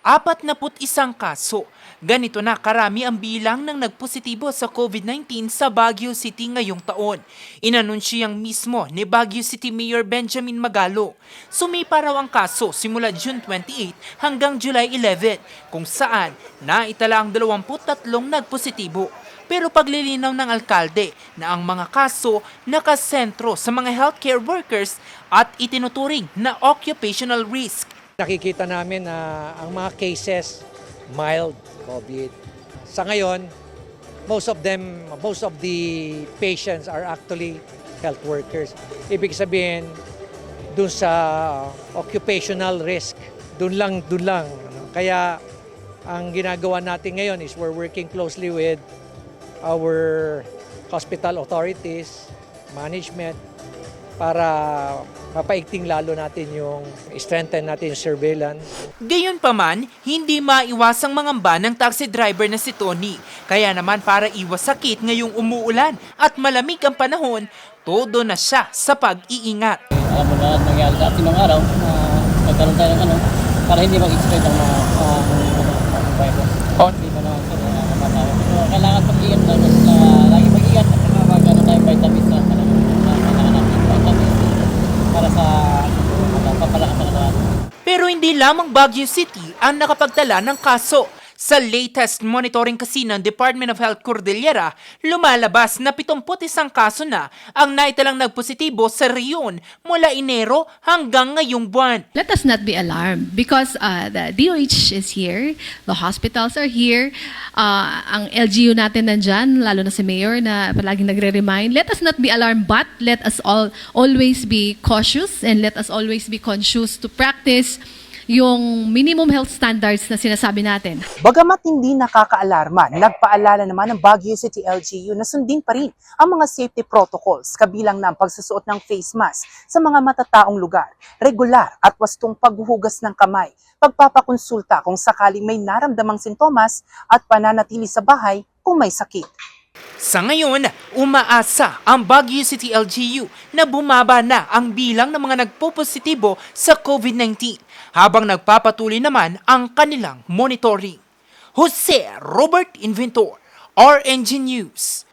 41 kaso. Ganito na karami ang bilang ng nagpositibo sa COVID-19 sa Baguio City ngayong taon. Inanunsyang mismo ni Baguio City Mayor Benjamin Magalo. Sumipa raw ang kaso simula June 28 hanggang July 11 kung saan naitala ang 23 nagpositibo. Pero paglilinaw ng alkalde na ang mga kaso nakasentro sa mga healthcare workers at itinuturing na occupational risk. Nakikita namin na ang mga cases, mild COVID. Sa ngayon, most of the patients are actually health workers. Ibig sabihin, dun sa occupational risk, dun lang. Kaya ang ginagawa natin ngayon is we're working closely with our hospital authorities, management, para mapaigting lalo natin yung strengthen natin yung surveillance. Gayunpaman, hindi maiwasang mangamba ng taxi driver na si Tony. Kaya naman para iwas sakit ngayong umuulan at malamig ang panahon, todo na siya sa pag-iingat. Alam mo na at nangyari sa atin ng araw na nagkaroon tayo ng para hindi mag-spread ang virus. Hindi pa naman sila matawag. So, kailangan mag-ingat na lagi mag-ingat at mag-ano tayo vitamins na kailangan natin vitamins para sa papalakas ng katawan. Pero hindi lamang Baguio City ang nakapagtala ng kaso. Sa latest monitoring kasi ng Department of Health Cordillera, lumalabas na 71 kaso na ang naitalang nagpositibo sa rehiyon mula Enero hanggang ngayong buwan. Let us not be alarmed because the DOH is here, the hospitals are here, ang LGU natin nandyan, lalo na si Mayor na palaging nagre-remind. Let us not be alarmed but let us always be cautious and let us always be conscious to practice yung minimum health standards na sinasabi natin. Bagamat hindi nakakaalarma, nagpaalala naman ng Baguio City LGU na sundin pa rin ang mga safety protocols, kabilang na ang pagsusuot ng face mask sa mga matataong lugar, regular at wastong paghuhugas ng kamay, pagpapakonsulta kung sakaling may naramdamang sintomas at pananatili sa bahay kung may sakit. Sa ngayon, umaasa ang Baguio City LGU na bumaba na ang bilang ng mga nagpopositibo sa COVID-19 habang nagpapatuloy naman ang kanilang monitoring. Jose Robert Inventor, RNG News.